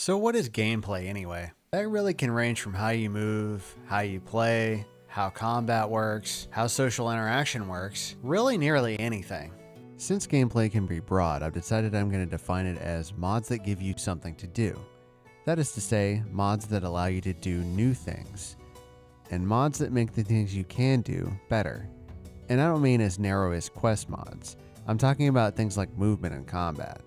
So what is gameplay anyway? That really can range from how you move, how you play, how combat works, how social interaction works, really nearly anything. Since gameplay can be broad, I've decided I'm going to define it as mods that give you something to do. That is to say, mods that allow you to do new things, and mods that make the things you can do better. And I don't mean as narrow as quest mods. I'm talking about things like movement and combat.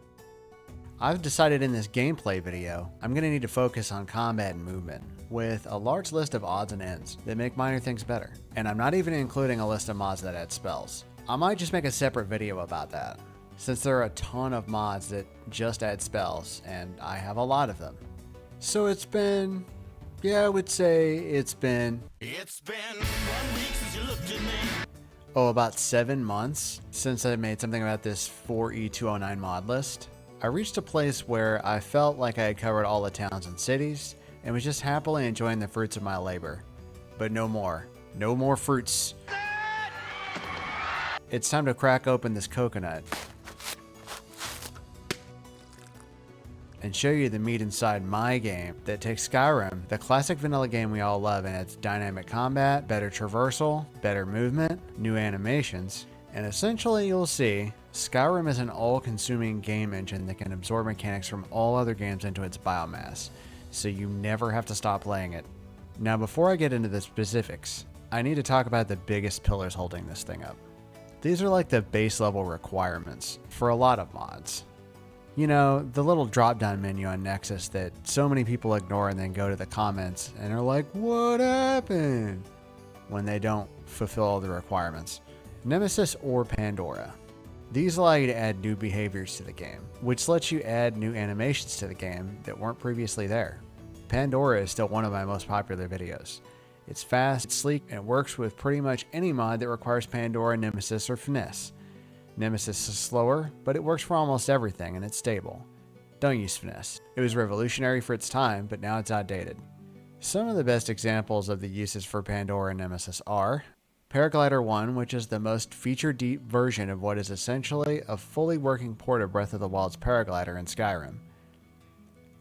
I've decided in this gameplay video, I'm going to need to focus on combat and movement, with a large list of odds and ends that make minor things better. And I'm not even including a list of mods that add spells. I might just make a separate video about that, since there are a ton of mods that just add spells, and I have a lot of them. So I would say it's been 1 week since you looked at me. About 7 months since I made something about this 4E209 mod list. I reached a place where I felt like I had covered all the towns and cities and was just happily enjoying the fruits of my labor. But no more. No more fruits. It's time to crack open this coconut and show you the meat inside my game that takes Skyrim, the classic vanilla game we all love, and adds dynamic combat, better traversal, better movement, new animations, and essentially you'll see Skyrim is an all-consuming game engine that can absorb mechanics from all other games into its biomass, so you never have to stop playing it. Now before I get into the specifics, I need to talk about the biggest pillars holding this thing up. These are like the base level requirements for a lot of mods. You know, the little drop-down menu on Nexus that so many people ignore and then go to the comments and are like, what happened? When they don't fulfill all the requirements. Nemesis or Pandora. These allow you to add new behaviors to the game, which lets you add new animations to the game that weren't previously there. Pandora is still one of my most popular videos. It's fast, it's sleek, and it works with pretty much any mod that requires Pandora, Nemesis, or Finesse. Nemesis is slower, but it works for almost everything and it's stable. Don't use Finesse. It was revolutionary for its time, but now it's outdated. Some of the best examples of the uses for Pandora and Nemesis are Paraglider ONE, which is the most feature-deep version of what is essentially a fully working port of Breath of the Wild's Paraglider in Skyrim.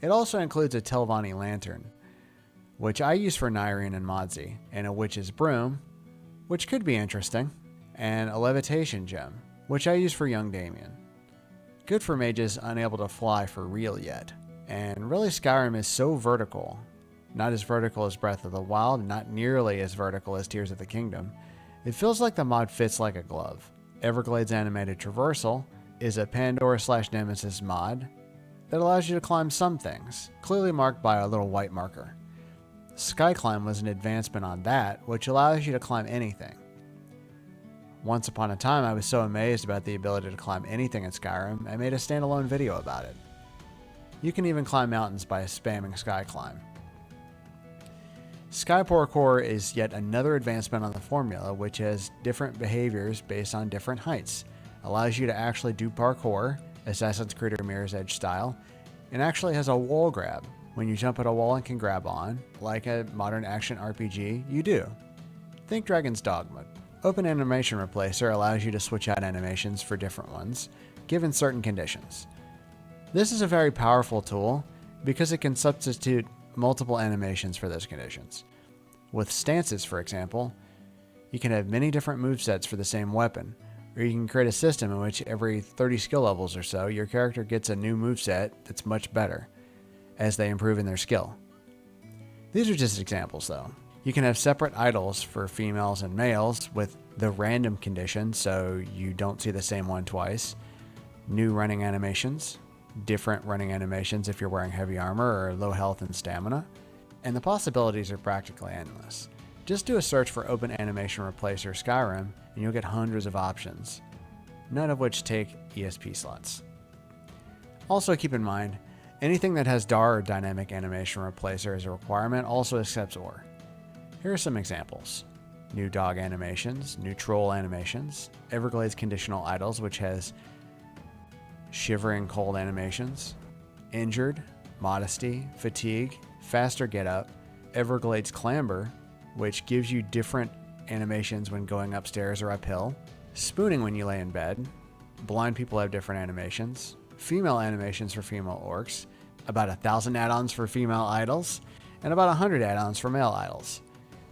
It also includes a Telvanni lantern, which I use for Nyreen and Modzi, and a Witch's Broom, which could be interesting, and a Levitation Gem, which I use for young Damien. Good for mages unable to fly for real yet. And really Skyrim is so vertical, not as vertical as Breath of the Wild, not nearly as vertical as Tears of the Kingdom. It feels like the mod fits like a glove. Everglades Animated Traversal is a Pandora/Nemesis mod that allows you to climb some things, clearly marked by a little white marker. Skyclimb was an advancement on that, which allows you to climb anything. Once upon a time, I was so amazed about the ability to climb anything in Skyrim, I made a standalone video about it. You can even climb mountains by spamming Skyclimb. SkyParkour is yet another advancement on the formula, which has different behaviors based on different heights, allows you to actually do parkour, Assassin's Creed or Mirror's Edge style, and actually has a wall grab. When you jump at a wall and can grab on, like a modern action RPG, you do. Think Dragon's Dogma. Open Animation Replacer allows you to switch out animations for different ones, given certain conditions. This is a very powerful tool because it can substitute multiple animations for those conditions. With stances, for example, you can have many different movesets for the same weapon, or you can create a system in which every 30 skill levels or so, your character gets a new moveset that's much better as they improve in their skill. These are just examples though. You can have separate idols for females and males with the random condition so you don't see the same one twice, new running animations, different running animations if you're wearing heavy armor or low health and stamina, and the possibilities are practically endless. Just do a search for Open Animation Replacer Skyrim and you'll get hundreds of options, none of which take ESP slots. Also keep in mind, anything that has DAR or Dynamic Animation Replacer as a requirement also accepts OR. Here are some examples. New dog animations, new troll animations, Everglades Conditional Idles, which has shivering cold animations, injured, modesty, fatigue, faster get up, Everglades Clamber, which gives you different animations when going upstairs or uphill, spooning when you lay in bed, blind people have different animations, female animations for female orcs, about 1,000 add-ons for female idols, and about 100 add-ons for male idols.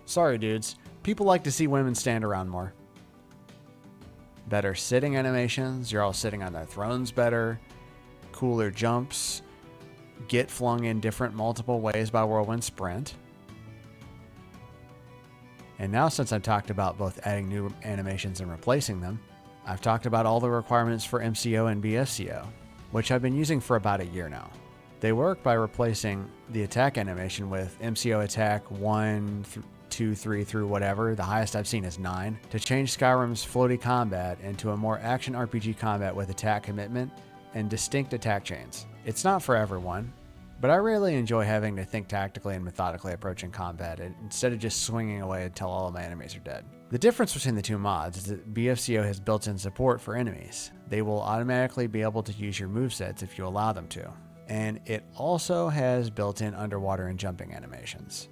Sorry dudes, people like to see women stand around more. Better sitting animations, you're all sitting on their thrones better, cooler jumps, get flung in different multiple ways by Whirlwind Sprint. And now since I've talked about both adding new animations and replacing them, I've talked about all the requirements for MCO and BFCO, which I've been using for about a year now. They work by replacing the attack animation with MCO attack 1, 2, 3 through whatever, the highest I've seen is 9, to change Skyrim's floaty combat into a more action RPG combat with attack commitment and distinct attack chains. It's not for everyone, but I really enjoy having to think tactically and methodically approaching combat instead of just swinging away until all of my enemies are dead. The difference between the two mods is that BFCO has built-in support for enemies. They will automatically be able to use your movesets if you allow them to. And it also has built-in underwater and jumping animations.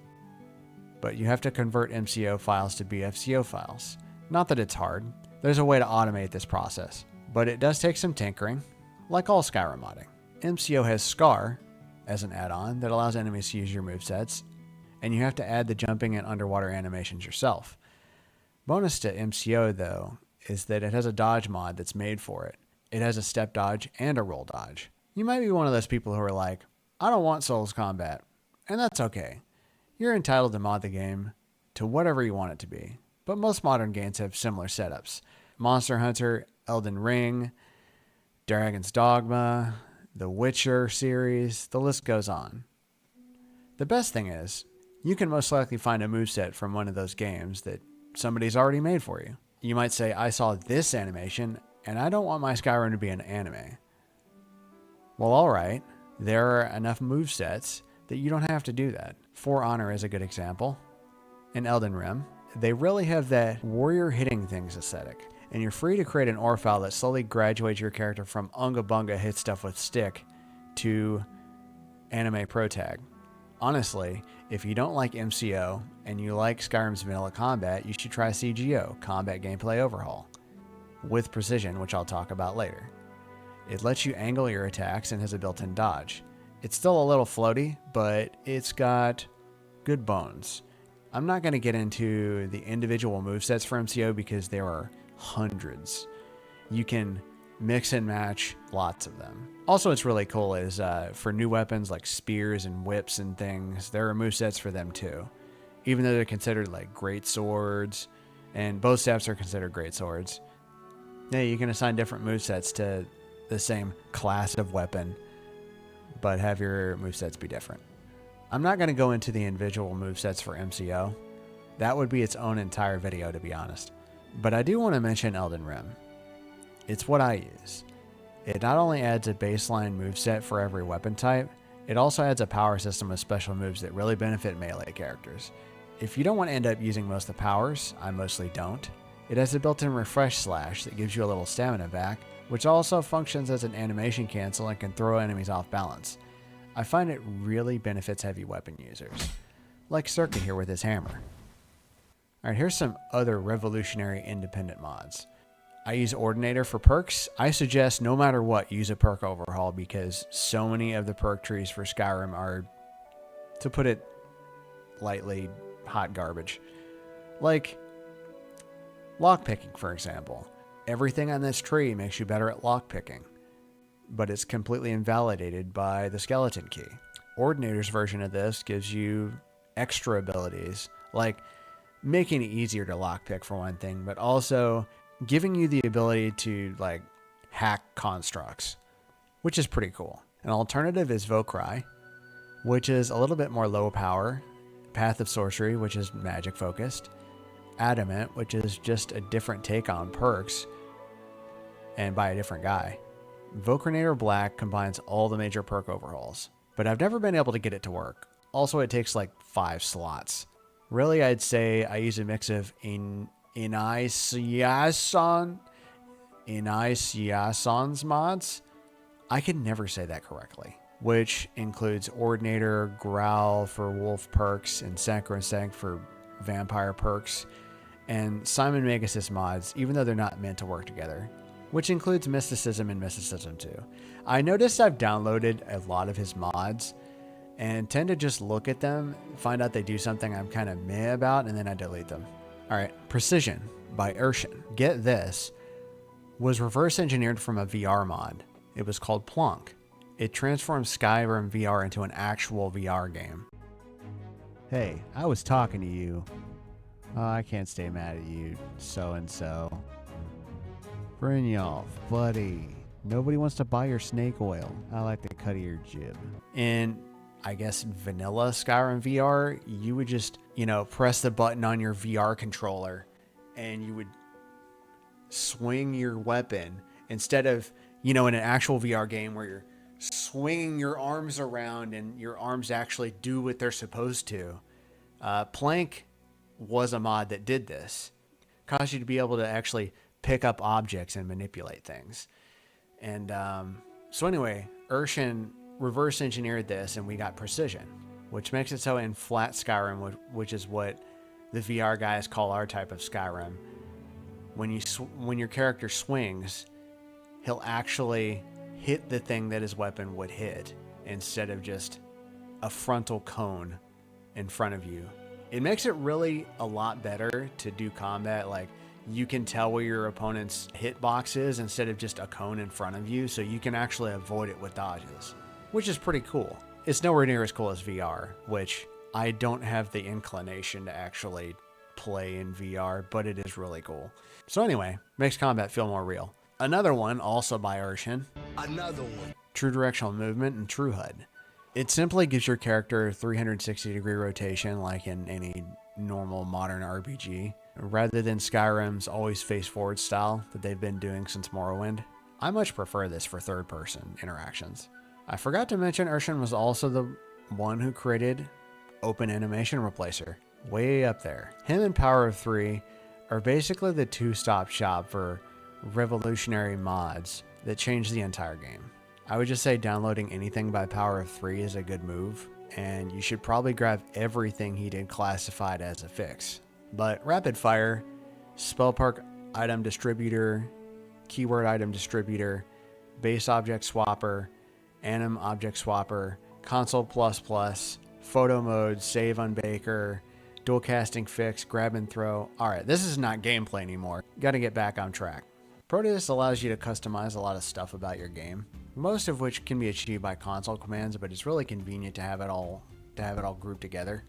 But you have to convert MCO files to BFCO files. Not that it's hard. There's a way to automate this process, but it does take some tinkering, like all Skyrim modding. MCO has Scar as an add-on that allows enemies to use your movesets, and you have to add the jumping and underwater animations yourself. Bonus to MCO, though, is that it has a dodge mod that's made for it. It has a step dodge and a roll dodge. You might be one of those people who are like, I don't want Souls combat, and that's okay. You're entitled to mod the game to whatever you want it to be, but most modern games have similar setups. Monster Hunter, Elden Ring, Dragon's Dogma, the Witcher series, the list goes on. The best thing is, you can most likely find a moveset from one of those games that somebody's already made for you. You might say, I saw this animation, and I don't want my Skyrim to be an anime. Well, alright, there are enough movesets that you don't have to do that. For Honor is a good example. In Elden Rim, they really have that warrior hitting things aesthetic, and you're free to create an ore file that slowly graduates your character from Unga Bunga hit stuff with stick to anime protag. Honestly, if you don't like MCO and you like Skyrim's vanilla combat, you should try CGO, Combat Gameplay Overhaul, with precision, which I'll talk about later. It lets you angle your attacks and has a built-in dodge. It's still a little floaty, but it's got good bones. I'm not going to get into the individual movesets for MCO because there are hundreds. You can mix and match lots of them. Also, what's really cool is for new weapons like spears and whips and things, there are movesets for them too. Even though they're considered like great swords, and both staffs are considered great swords. Yeah, you can assign different movesets to the same class of weapon, but have your movesets be different. I'm not going to go into the individual movesets for MCO. That would be its own entire video, to be honest. But I do want to mention Elden Rim. It's what I use. It not only adds a baseline moveset for every weapon type, it also adds a power system of special moves that really benefit melee characters. If you don't want to end up using most of the powers, I mostly don't, it has a built-in refresh slash that gives you a little stamina back, which also functions as an animation cancel and can throw enemies off balance. I find it really benefits heavy weapon users, like Circuit here with his hammer. Alright, here's some other revolutionary independent mods. I use Ordinator for perks. I suggest no matter what, use a perk overhaul because so many of the perk trees for Skyrim are, to put it lightly, hot garbage. Like lockpicking, for example. Everything on this tree makes you better at lockpicking, but it's completely invalidated by the skeleton key. Ordinator's version of this gives you extra abilities, like making it easier to lockpick for one thing, but also giving you the ability to like hack constructs, which is pretty cool. An alternative is Vokrai, which is a little bit more low power, Path of Sorcery, which is magic focused, Adamant, which is just a different take on perks and by a different guy. Vokranator Black combines all the major perk overhauls, but I've never been able to get it to work. Also, it takes like 5 slots. Really, I'd say I use a mix of Inaisiason's mods. I can never say that correctly. Which includes Ordinator, Growl for wolf perks, and Sacrosanct for vampire perks, and Simon Megasis mods, even though they're not meant to work together. which includes Mysticism and Mysticism 2. I noticed I've downloaded a lot of his mods and tend to just look at them, find out they do something I'm kind of meh about, and then I delete them. All right, Precision by Ershin. Get this, was reverse engineered from a VR mod. It was called Plonk. It transformed Skyrim VR into an actual VR game. Hey, I was talking to you. Oh, I can't stay mad at you, so-and-so. Brynjolf, buddy. Nobody wants to buy your snake oil. I like the cut of your jib. In, I guess, vanilla Skyrim VR, you would just, press the button on your VR controller and you would swing your weapon instead of, in an actual VR game where you're swinging your arms around and your arms actually do what they're supposed to. Plank was a mod that did this. Caused you to be able to actually pick up objects and manipulate things. And so anyway, Ershin reverse engineered this and we got Precision, which makes it so in flat Skyrim, which is what the VR guys call our type of Skyrim, when your character swings, he'll actually hit the thing that his weapon would hit instead of just a frontal cone in front of you. It makes it really a lot better to do combat. Like, you can tell where your opponent's hitbox is instead of just a cone in front of you, so you can actually avoid it with dodges, which is pretty cool. It's nowhere near as cool as VR, which I don't have the inclination to actually play in VR, but it is really cool. So anyway, makes combat feel more real. Another one, also by Ershin. Another one. True Directional Movement and True HUD. It simply gives your character a 360-degree rotation like in any normal modern RPG, rather than Skyrim's always face-forward style that they've been doing since Morrowind. I much prefer this for third-person interactions. I forgot to mention Ershin was also the one who created Open Animation Replacer, way up there. Him and Power of 3 are basically the two-stop shop for revolutionary mods that change the entire game. I would just say downloading anything by Power of 3 is a good move, and you should probably grab everything he did classified as a fix. But Rapid Fire, Spellpark Item Distributor, Keyword Item Distributor, Base Object Swapper, Anim Object Swapper, Console++, Photo Mode, Save Unbaker, Dual Casting Fix, Grab and Throw. Alright, this is not gameplay anymore. Gotta get back on track. Proteus allows you to customize a lot of stuff about your game, most of which can be achieved by console commands, but it's really convenient to have it all grouped together.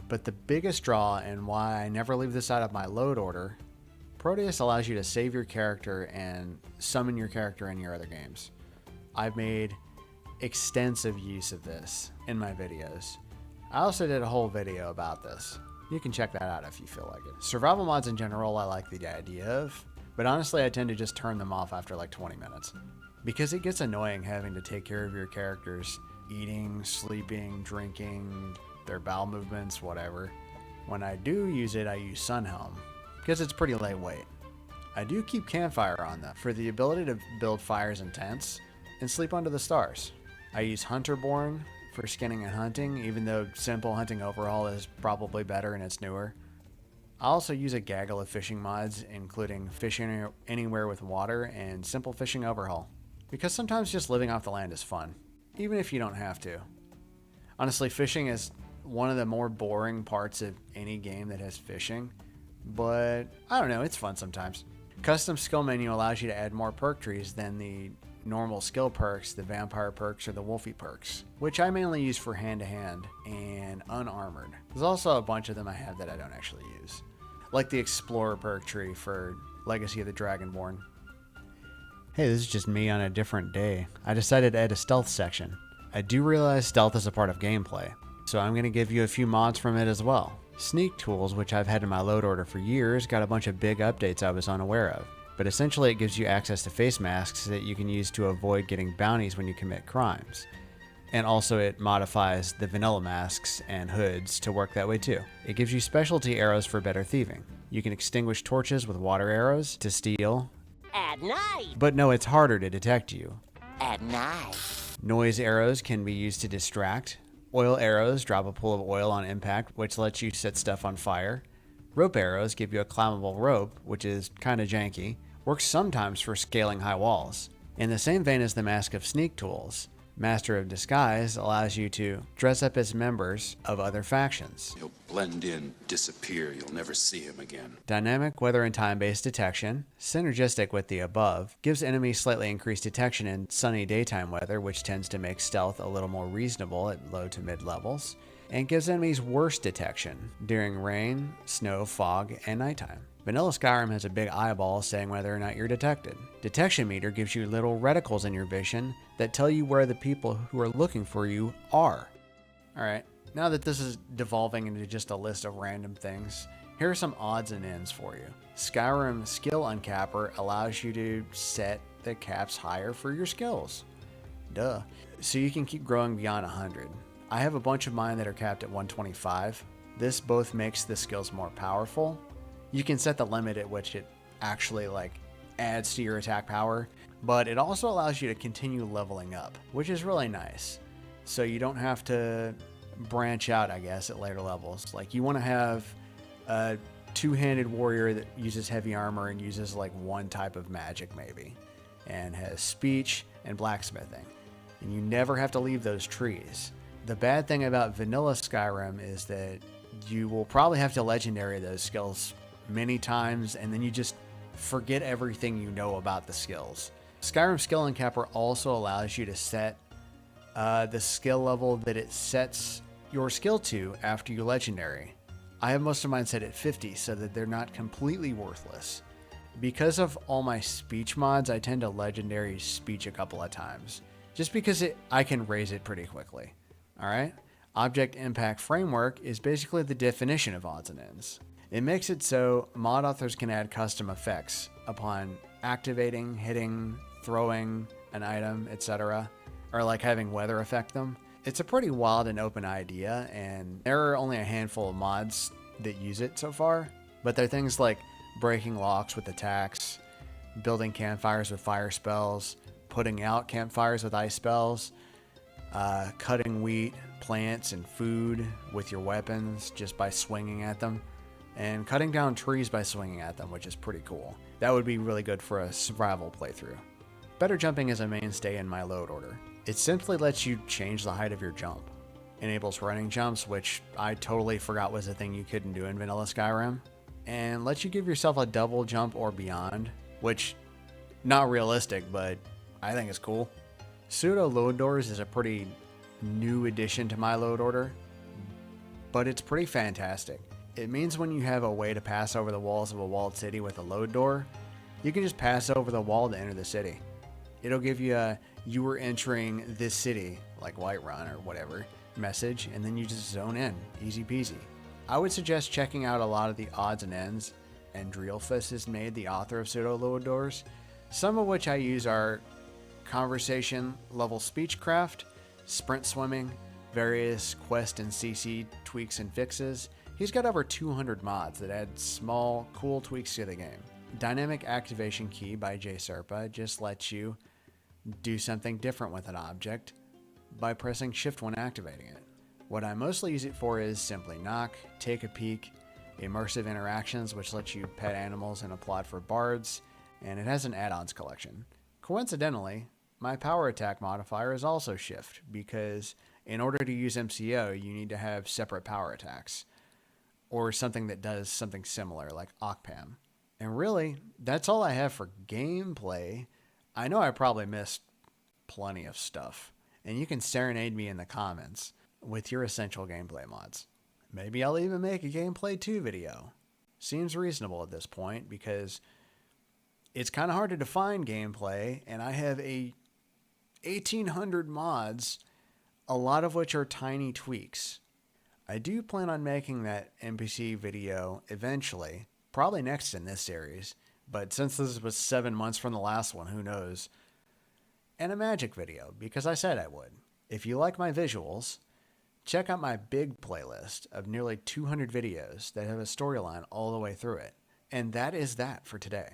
But the biggest draw, and why I never leave this out of my load order, Proteus allows you to save your character and summon your character in your other games. I've made extensive use of this in my videos. I also did a whole video about this. You can check that out if you feel like it. Survival mods in general I like the idea of, but honestly I tend to just turn them off after like 20 minutes. Because it gets annoying having to take care of your characters, eating, sleeping, drinking, their bowel movements, whatever. When I do use it, I use Sunhelm, because it's pretty lightweight. I do keep Campfire on though, for the ability to build fires and tents, and sleep under the stars. I use Hunterborn for skinning and hunting, even though simple hunting overhaul is probably better and it's newer. I also use a gaggle of fishing mods, including fishing anywhere with water and simple fishing overhaul, because sometimes just living off the land is fun, even if you don't have to. Honestly, fishing is one of the more boring parts of any game that has fishing, but I don't know, it's fun sometimes. Custom skill menu allows you to add more perk trees than the normal skill perks, the vampire perks, or the wolfie perks, which I mainly use for hand-to-hand and unarmored. There's also a bunch of them I have that I don't actually use, like the explorer perk tree for Legacy of the Dragonborn. Hey, this is just me on a different day. I decided to add a stealth section. I do realize stealth is a part of gameplay, so I'm going to give you a few mods from it as well. Sneak Tools, which I've had in my load order for years, got a bunch of big updates I was unaware of. But essentially it gives you access to face masks that you can use to avoid getting bounties when you commit crimes. And also it modifies the vanilla masks and hoods to work that way too. It gives you specialty arrows for better thieving. You can extinguish torches with water arrows to steal. At night. But no, it's harder to detect you. At night. Noise arrows can be used to distract. Oil arrows drop a pool of oil on impact, which lets you set stuff on fire. Rope arrows give you a climbable rope, which is kind of janky. works sometimes for scaling high walls. In the same vein as the Mask of Sneak tools, Master of Disguise allows you to dress up as members of other factions. He'll blend in, disappear, you'll never see him again. Dynamic weather and time-based detection, synergistic with the above, gives enemies slightly increased detection in sunny daytime weather, which tends to make stealth a little more reasonable at low to mid levels, and gives enemies worse detection during rain, snow, fog, and nighttime. Vanilla Skyrim has a big eyeball saying whether or not you're detected. Detection meter gives you little reticles in your vision that tell you where the people who are looking for you are. Alright, now that this is devolving into just a list of random things, here are some odds and ends for you. Skyrim Skill Uncapper allows you to set the caps higher for your skills. Duh. So you can keep growing beyond 100. I have a bunch of mine that are capped at 125. This both makes the skills more powerful. You can set the limit at which it actually adds to your attack power, but it also allows you to continue leveling up, which is really nice. So you don't have to branch out, I guess, at later levels. Like, you want to have a two-handed warrior that uses heavy armor and uses one type of magic maybe, and has speech and blacksmithing. And you never have to leave those trees. The bad thing about vanilla Skyrim is that you will probably have to legendary those skills many times, and then you just forget everything you know about the skills. Skyrim Skill Uncapper also allows you to set the skill level that it sets your skill to after you legendary. I have most of mine set at 50 so that they're not completely worthless. Because of all my speech mods, I tend to legendary speech a couple of times, just because I can raise it pretty quickly. Alright? Object Impact Framework is basically the definition of odds and ends. It makes it so mod authors can add custom effects upon activating, hitting, throwing an item, etc., or having weather affect them. It's a pretty wild and open idea, and there are only a handful of mods that use it so far, but they're things like breaking locks with attacks, building campfires with fire spells, putting out campfires with ice spells, cutting wheat, plants, and food with your weapons just by swinging at them, and cutting down trees by swinging at them, which is pretty cool. That would be really good for a survival playthrough. Better jumping is a mainstay in my load order. It simply lets you change the height of your jump. Enables running jumps, which I totally forgot was a thing you couldn't do in vanilla Skyrim, and lets you give yourself a double jump or beyond, which, not realistic, but I think it's cool. Pseudoloaddoors is a pretty new addition to my load order, but it's pretty fantastic. It means when you have a way to pass over the walls of a walled city with a load door, you can just pass over the wall to enter the city. It'll give you a "you were entering this city," like Whiterun or whatever, message, and then you just zone in. Easy peasy. I would suggest checking out a lot of the odds and ends Andreelfus has made, the author of Pseudoloaddoors. Some of which I use are conversation level speechcraft, sprint swimming, various quest and CC tweaks and fixes. He's got over 200 mods that add small, cool tweaks to the game. Dynamic Activation Key by JSerpa just lets you do something different with an object by pressing Shift when activating it. What I mostly use it for is Simply Knock, Take a Peek, Immersive Interactions, which lets you pet animals and applaud for bards, and it has an add-ons collection. Coincidentally, my power attack modifier is also Shift, because in order to use MCO, you need to have separate power attacks, or something that does something similar, like Occupam. And really, that's all I have for gameplay. I know I probably missed plenty of stuff, and you can serenade me in the comments with your essential gameplay mods. Maybe I'll even make a gameplay 2 video. Seems reasonable at this point, because it's kind of hard to define gameplay, and I have 1,800 mods, a lot of which are tiny tweaks. I do plan on making that NPC video eventually, probably next in this series, but since this was 7 months from the last one, who knows? And a magic video, because I said I would. If you like my visuals, check out my big playlist of nearly 200 videos that have a storyline all the way through it. And that is that for today.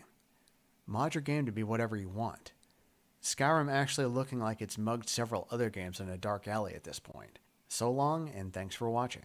Mod your game to be whatever you want. Skyrim actually looking like it's mugged several other games in a dark alley at this point. So long, and thanks for watching.